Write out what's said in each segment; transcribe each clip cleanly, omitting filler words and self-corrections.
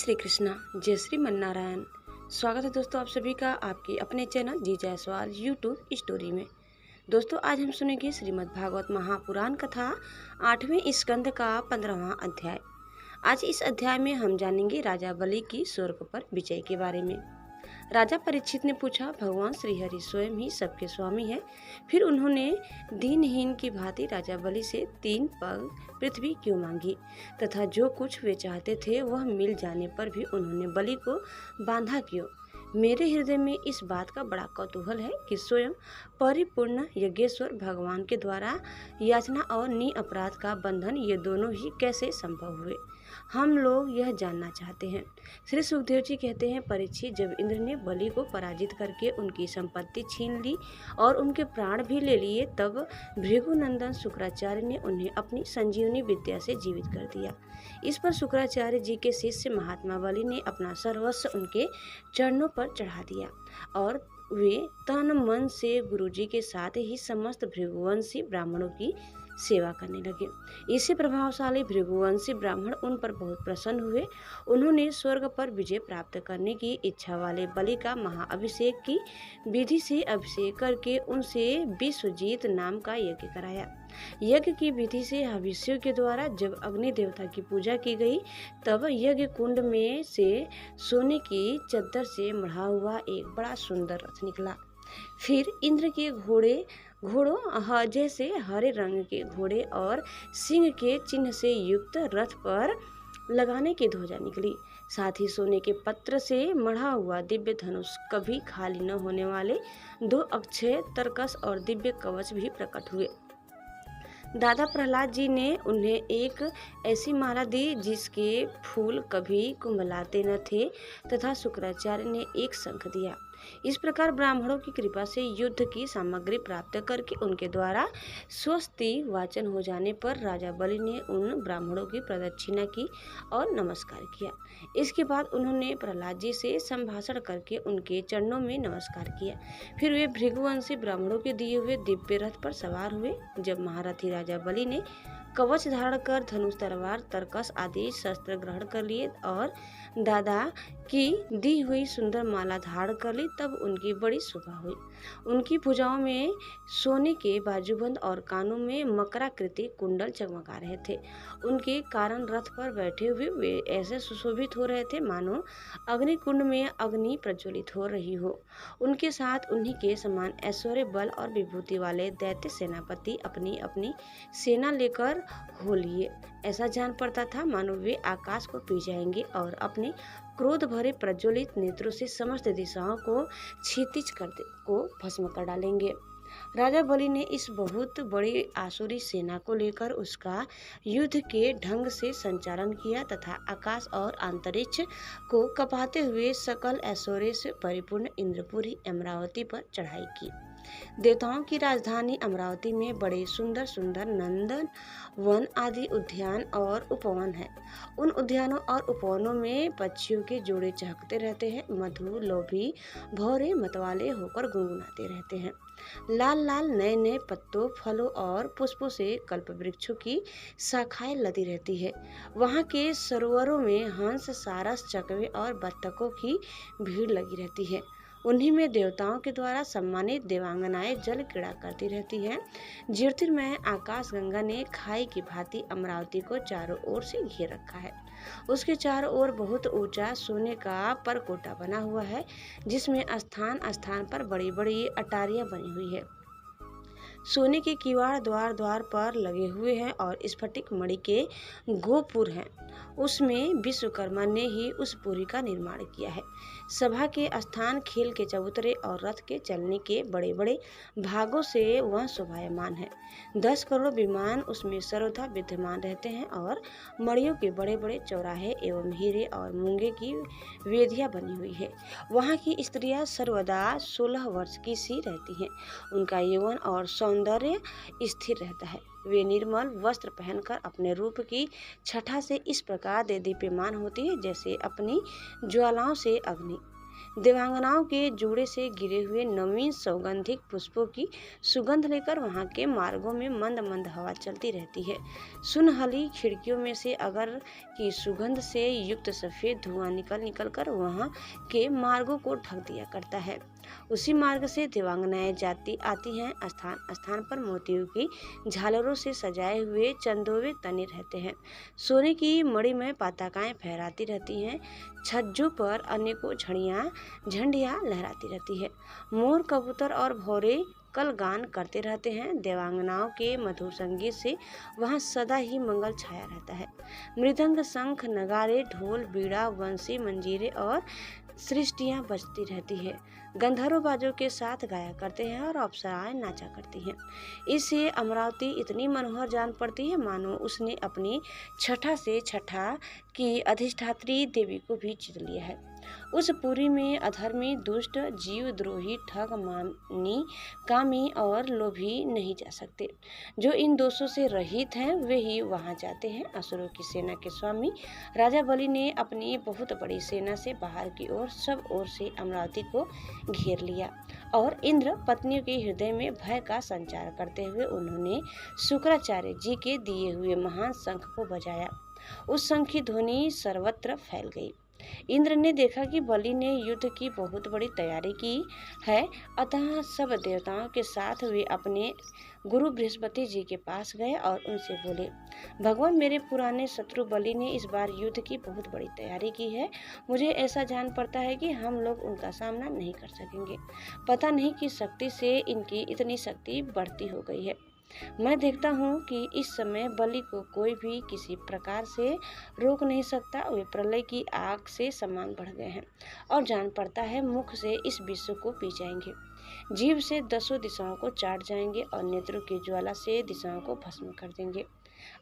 श्री कृष्णा, जय श्री मन्नारायण। स्वागत है दोस्तों आप सभी का आपके अपने चैनल जी जायसवाल यूट्यूब स्टोरी में। दोस्तों आज हम सुनेंगे श्रीमद् भागवत महापुराण कथा 8वें स्कंद का 15वां अध्याय। आज इस अध्याय में हम जानेंगे राजा बलि की स्वर्ग पर विजय के बारे में। राजा परीक्षित ने पूछा, भगवान श्रीहरि स्वयं ही सबके स्वामी है, फिर उन्होंने दीनहीन की भांति राजा बलि से 3 पग पृथ्वी क्यों मांगी तथा जो कुछ वे चाहते थे वह मिल जाने पर भी उन्होंने बलि को बांधा क्यों। मेरे हृदय में इस बात का बड़ा कौतूहल है कि स्वयं परिपूर्ण यज्ञेश्वर भगवान के द्वारा याचना और निअपराध का बंधन ये दोनों ही कैसे संभव हुए, हम लोग यह जानना चाहते हैं। श्री सुखदेव जी कहते हैं, परीक्षित, जब इंद्र ने बलि को पराजित करके उनकी संपत्ति छीन ली और उनके प्राण भी ले लिए, तब भृगुनंदन शुक्राचार्य ने उन्हें अपनी संजीवनी विद्या से जीवित कर दिया। इस पर शुक्राचार्य जी के शिष्य महात्मा बलि ने अपना सर्वस्व उनके चरणों पर चढ़ा दिया और वे तन मन से गुरु जी के साथ ही समस्त भृगुवंशी ब्राह्मणों की सेवा करने लगे। इससे प्रभावशाली भृगुवंशी ब्राह्मण उन पर बहुत प्रसन्न हुए। उन्होंने स्वर्ग पर विजय प्राप्त करने की इच्छा वाले बलि का महाअभिषेक की विधि से अभिषेक करके उनसे विश्वजीत नाम का यज्ञ कराया। यज्ञ की विधि से हविष्यों के द्वारा जब अग्नि देवता की पूजा की गई, तब यज्ञ कुंड में से सोने की चद्दर से मढ़ा हुआ एक बड़ा सुंदर रथ निकला। फिर इंद्र के घोड़ों जैसे हरे रंग के घोड़े और सिंह के चिन्ह से युक्त रथ पर लगाने की ध्वजा निकली। साथ ही सोने के पत्र से मढ़ा हुआ दिव्य धनुष, कभी खाली न होने वाले 2 अक्षय तरकस और दिव्य कवच भी प्रकट हुए। दादा प्रहलाद जी ने उन्हें एक ऐसी माला दी जिसके फूल कभी कुंभलाते न थे तथा शुक्राचार्य ने एक शंख दिया। इस प्रकार ब्राह्मणों की कृपा से युद्ध की सामग्री प्राप्त करके उनके द्वारा स्वस्ति वाचन हो जाने पर राजा बलि ने उन ब्राह्मणों की प्रदक्षिणा की और नमस्कार किया। इसके बाद उन्होंने प्रहलाद जी से संभाषण करके उनके चरणों में नमस्कार किया। फिर वे भृगुवंशी ब्राह्मणों के दिए हुए दिव्य रथ पर सवार हुए। जब महारथी राजा बलि ने कवच धारण कर धनुष, तलवार, तरकस आदि शस्त्र ग्रहण कर लिए और दादा की दी हुई सुंदर माला धारण कर ली, तब उनकी बड़ी शोभा हुई। उनकी भुजाओं में सोने के बाजूबंद और कानों में मकराकृति कुंडल चमका रहे थे। उनके कारण रथ पर बैठे हुए वे ऐसे सुशोभित हो रहे थे मानो अग्नि कुंड में अग्नि प्रज्वलित हो रही हो। उनके साथ उन्हीं के समान ऐश्वर्य, बल और विभूति वाले दैत्य सेनापति अपनी अपनी सेना लेकर हो लिए। ऐसा जान पड़ता था मानो वे आकाश को पी जाएंगे और अपने क्रोध भरे प्रज्वलित नेत्रों से समस्त दिशाओं को क्षितिज को भस्म कर डालेंगे। राजा बलि ने इस बहुत बड़ी आसुरी सेना को लेकर उसका युद्ध के ढंग से संचालन किया तथा आकाश और अंतरिक्ष को कपाते हुए सकल ऐश्वर्य से परिपूर्ण इंद्रपुरी अमरावती पर चढ़ाई की। देवताओं की राजधानी अमरावती में बड़े सुंदर सुंदर नंदन वन आदि उद्यान और उपवन हैं। उन उद्यानों और उपवनों में पक्षियों के जोड़े चहकते रहते हैं। मधु लोभी भौरे मतवाले होकर गुनगुनाते रहते हैं। लाल लाल नए नए पत्तों, फलों और पुष्पों से कल्प वृक्षों की शाखाएं लदी रहती है। वहाँ के सरोवरों में हंस, सारस, चकवे और बत्तखों की भीड़ लगी रहती है। उन्हीं में देवताओं के द्वारा सम्मानित देवांगनाएं जल क्रीड़ा करती रहती हैं। ज्योतिर्मय आकाश गंगा ने खाई की भांति अमरावती को चारों ओर से घेर रखा है। उसके चारों ओर बहुत ऊंचा सोने का परकोटा बना हुआ है, जिसमें स्थान स्थान पर बड़ी बड़ी अटारियां बनी हुई है। सोने के किवाड़ द्वार द्वार पर लगे हुए हैं और स्फटिक मणि के गोपुर हैं। उसमें विश्वकर्मा ने ही उस पुरी का निर्माण किया है। सभा के स्थान, खेल के चबूतरे और रथ के चलने के बड़े बड़े भागों से वह शोभायमान है। 10 करोड़ विमान उसमें सर्वथा विद्यमान रहते हैं और मणियों के बड़े बड़े चौराहे एवं हीरे और मूंगे की वेदियां बनी हुई है। वहाँ की स्त्रियां सर्वदा 16 वर्ष की सी रहती हैं। उनका यौवन और सौंदर्य स्थिर रहता है। वे निर्मल वस्त्र पहनकर अपने रूप की छठा से इस प्रकार दीप्यमान होती है जैसे अपनी ज्वालाओं से अग्नि। देवांगनाओं के जोड़े से गिरे हुए नवीन सौगंधिक पुष्पों की सुगंध लेकर वहां के मार्गों में मंद मंद हवा चलती रहती है। सुनहली खिड़कियों में से अगर की सुगंध से युक्त सफेद धुआं निकल कर वहां के मार्गों को ढक दिया करता है। उसी मार्ग से देवांगनाएं जाती आती हैं। स्थान स्थान पर मोतियों की झालरों से सजाए हुए चंदोवे तने रहते हैं। सोने की मणि में पताकाएं फहराती रहती हैं। छज्जों पर अनेकों झंडियां लहराती रहती है। मोर, कबूतर और भौरे कल गान करते रहते हैं। देवांगनाओं के मधुर संगीत से वहाँ सदा ही मंगल छाया रहता है। मृदंग, शंख, नगाड़े, ढोल, बीड़ा, बंसी, मंजीरे और सृष्टियाँ बजती रहती है। गंधर्व बाजों के साथ गाया करते हैं और अप्सराएं नाचा करती हैं। इससे अमरावती इतनी मनोहर जान पड़ती है मानो उसने अपनी छठा से छठा की अधिष्ठात्री देवी को भी जीत लिया है। उस पुरी में अधर्मी, दुष्ट, जीव द्रोही, ठग, मानी, कामी और लोभी नहीं जा सकते। जो इन दोषों से रहित हैं वे ही वहां जाते हैं। असुरों की सेना के स्वामी राजा बलि ने अपनी बहुत बड़ी सेना से बाहर की ओर सब ओर से अमरावती को घेर लिया और इंद्र पत्नियों के हृदय में भय का संचार करते हुए उन्होंने शुक्राचार्य जी के दिए हुए महान शंख को बजाया। उस शंख की ध्वनि सर्वत्र फैल गई। इंद्र ने देखा कि बलि ने युद्ध की बहुत बड़ी तैयारी की है, अतः सब देवताओं के साथ वे अपने गुरु बृहस्पति जी के पास गए और उनसे बोले, भगवान, मेरे पुराने शत्रु बलि ने इस बार युद्ध की बहुत बड़ी तैयारी की है। मुझे ऐसा जान पड़ता है कि हम लोग उनका सामना नहीं कर सकेंगे। पता नहीं कि शक्ति से इनकी इतनी शक्ति बढ़ती हो गई है। मैं देखता हूँ कि इस समय बलि को कोई भी किसी प्रकार से रोक नहीं सकता। वे प्रलय की आग से समान बढ़ गए हैं और जान पड़ता है मुख से इस विश्व को पी जाएंगे, जीभ से 10 दिशाओं को चाट जाएंगे और नेत्रों की ज्वाला से दिशाओं को भस्म कर देंगे।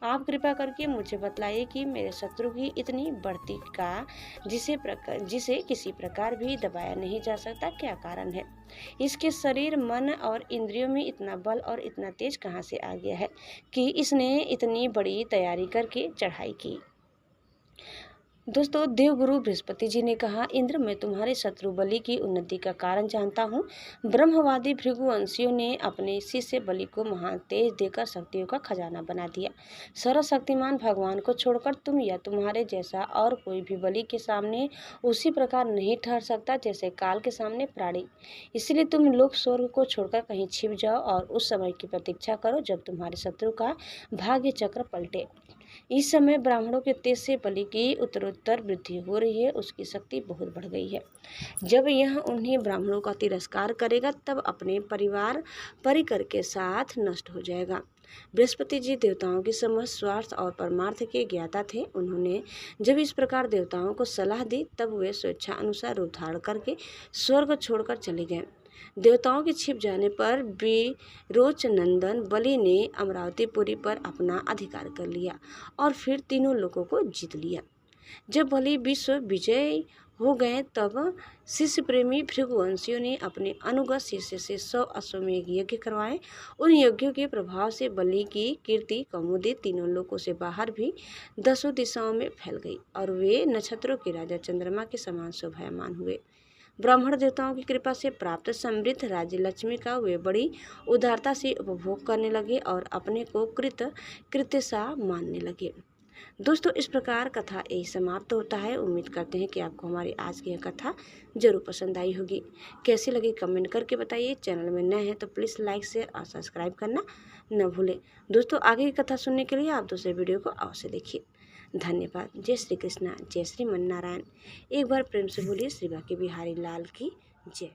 आप कृपा करके मुझे बतलाइए कि मेरे शत्रु की इतनी बढ़ती का जिसे किसी प्रकार भी दबाया नहीं जा सकता क्या कारण है? इसके शरीर, मन और इंद्रियों में इतना बल और इतना तेज कहाँ से आ गया है कि इसने इतनी बड़ी तैयारी करके चढ़ाई की? दोस्तों, देवगुरु बृहस्पति जी ने कहा, इंद्र, मैं तुम्हारे शत्रु बलि की उन्नति का कारण जानता हूँ। ब्रह्मवादी भृगुवंशियों ने अपने शिष्य बलि को महान तेज देकर शक्तियों का खजाना बना दिया। सर्वशक्तिमान भगवान को छोड़कर तुम या तुम्हारे जैसा और कोई भी बलि के सामने उसी प्रकार नहीं ठहर सकता जैसे काल के सामने प्राणी। इसलिए तुम लोग स्वर्ग को छोड़कर कहीं छिप जाओ और उस समय की प्रतीक्षा करो जब तुम्हारे शत्रु का भाग्य चक्र पलटे। इस समय ब्राह्मणों के तेज से बलि की उत्तरोत्तर वृद्धि हो रही है। उसकी शक्ति बहुत बढ़ गई है। जब यह उन्हें ब्राह्मणों का तिरस्कार करेगा तब अपने परिकर के साथ नष्ट हो जाएगा। बृहस्पति जी देवताओं की समझ, स्वार्थ और परमार्थ के ज्ञाता थे। उन्होंने जब इस प्रकार देवताओं को सलाह दी तब वे स्वेच्छा अनुसार रूप धारण करके स्वर्ग छोड़कर चले गए। देवताओं के छिप जाने पर विरोचनंदन बलि ने अमरावतीपुरी पर अपना अधिकार कर लिया और फिर तीनों लोगों को जीत लिया। जब बलि विश्व विजय हो गए तब शिष्य प्रेमी भृगुवंशियों ने अपने अनुगत शिष्य से 100 अश्वमेध यज्ञ करवाए। उन यज्ञों के प्रभाव से बलि की कीर्ति कौमुदी तीनों लोकों से बाहर भी 10 दिशाओं में फैल गई और वे नक्षत्रों के राजा चंद्रमा के समान शोभायमान हुए। ब्राह्मण देवताओं की कृपा से प्राप्त समृद्ध राज्य लक्ष्मी का वे बड़ी उदारता से उपभोग करने लगे और अपने को कृत्य सा मानने लगे। दोस्तों, इस प्रकार कथा यही समाप्त होता है। उम्मीद करते हैं कि आपको हमारी आज की यह कथा जरूर पसंद आई होगी। कैसी लगी कमेंट करके बताइए। चैनल में नए हैं तो प्लीज़ लाइक, शेयर और सब्सक्राइब करना न भूलें। दोस्तों, आगे की कथा सुनने के लिए आप दूसरे वीडियो को अवश्य देखिए। धन्यवाद। जय श्री कृष्णा, जय श्री मन नारायण। एक बार प्रेम से बोलिए श्री बांके बिहारी लाल की जय।